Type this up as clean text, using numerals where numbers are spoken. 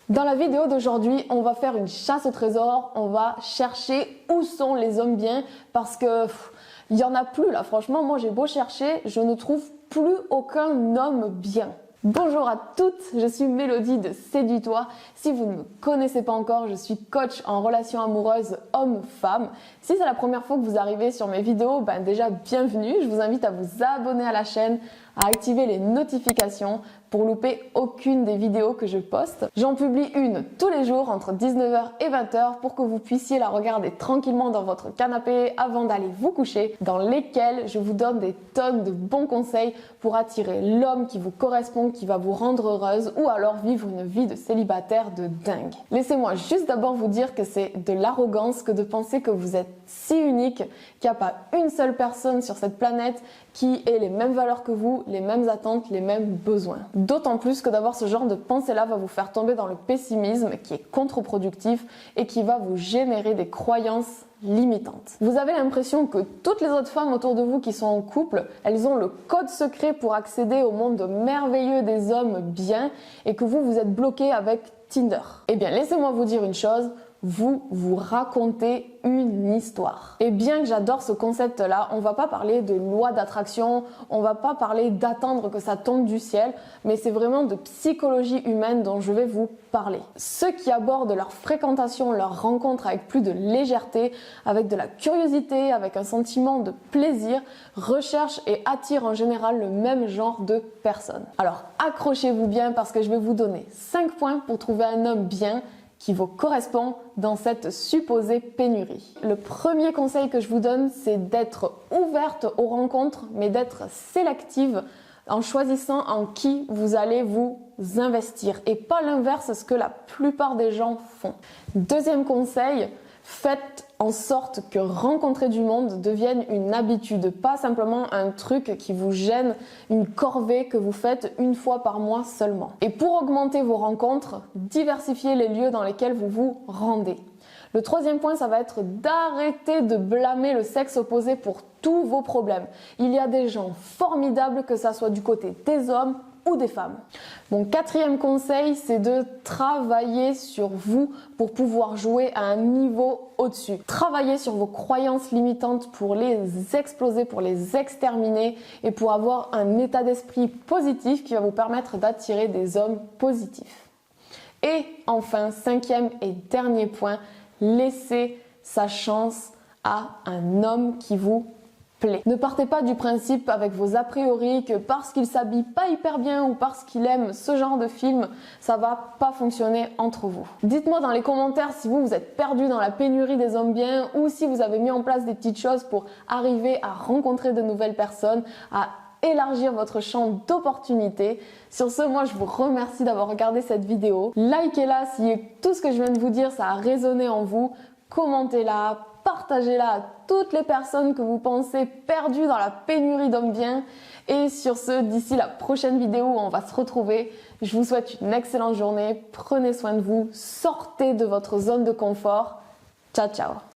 Dans la vidéo d'aujourd'hui, on va faire une chasse au trésor, on va chercher où sont les hommes bien parce que il y en a plus là, franchement, moi j'ai beau chercher, je ne trouve plus aucun homme bien. Bonjour à toutes, je suis Mélodie de Séduis-toi. Si vous ne me connaissez pas encore, je suis coach en relations amoureuses homme-femme. Si c'est la première fois que vous arrivez sur mes vidéos, déjà bienvenue. Je vous invite à vous abonner à la chaîne, à activer les notifications pour louper aucune des vidéos que je poste. J'en publie une tous les jours entre 19h et 20h pour que vous puissiez la regarder tranquillement dans votre canapé avant d'aller vous coucher, dans lesquelles je vous donne des tonnes de bons conseils pour attirer l'homme qui vous correspond, qui va vous rendre heureuse ou alors vivre une vie de célibataire de dingue. Laissez-moi juste d'abord vous dire que c'est de l'arrogance que de penser que vous êtes si unique qu'il n'y a pas une seule personne sur cette planète qui ait les mêmes valeurs que vous, les mêmes attentes, les mêmes besoins. D'autant plus que d'avoir ce genre de pensée-là va vous faire tomber dans le pessimisme qui est contre-productif et qui va vous générer des croyances limitantes. Vous avez l'impression que toutes les autres femmes autour de vous qui sont en couple, elles ont le code secret pour accéder au monde merveilleux des hommes bien et que vous êtes bloqué avec Tinder. Eh bien, laissez-moi vous dire une chose, vous racontez une histoire. Et bien que j'adore ce concept-là, on va pas parler de loi d'attraction, on va pas parler d'attendre que ça tombe du ciel, mais c'est vraiment de psychologie humaine dont je vais vous parler. Ceux qui abordent leur fréquentation, leur rencontre avec plus de légèreté, avec de la curiosité, avec un sentiment de plaisir, recherchent et attirent en général le même genre de personnes. Alors accrochez-vous bien parce que je vais vous donner 5 points pour trouver un homme bien qui vous correspond dans cette supposée pénurie. Le premier conseil que je vous donne, c'est d'être ouverte aux rencontres, mais d'être sélective en choisissant en qui vous allez vous investir et pas l'inverse, ce que la plupart des gens font. Deuxième conseil, faites en sorte que rencontrer du monde devienne une habitude, pas simplement un truc qui vous gêne, une corvée que vous faites une fois par mois seulement. Et pour augmenter vos rencontres, diversifiez les lieux dans lesquels vous vous rendez. Le troisième point, ça va être d'arrêter de blâmer le sexe opposé pour tous vos problèmes. Il y a des gens formidables, que ça soit du côté des hommes ou des femmes. Mon quatrième conseil, c'est de travailler sur vous pour pouvoir jouer à un niveau au-dessus. Travaillez sur vos croyances limitantes pour les exploser, pour les exterminer et pour avoir un état d'esprit positif qui va vous permettre d'attirer des hommes positifs. Et enfin, cinquième et dernier point, laissez sa chance à un homme qui vous plaît. Ne partez pas du principe avec vos a priori que parce qu'il s'habille pas hyper bien ou parce qu'il aime ce genre de film, ça va pas fonctionner entre vous. Dites-moi dans les commentaires si vous êtes perdu dans la pénurie des hommes bien ou si vous avez mis en place des petites choses pour arriver à rencontrer de nouvelles personnes, à élargir votre champ d'opportunités. Sur ce, moi je vous remercie d'avoir regardé cette vidéo. Likez-la si tout ce que je viens de vous dire ça a résonné en vous. Commentez-la, partagez-la à toutes les personnes que vous pensez perdues dans la pénurie d'hommes bien. Et sur ce, d'ici la prochaine vidéo où on va se retrouver, je vous souhaite une excellente journée. Prenez soin de vous, sortez de votre zone de confort. Ciao, ciao!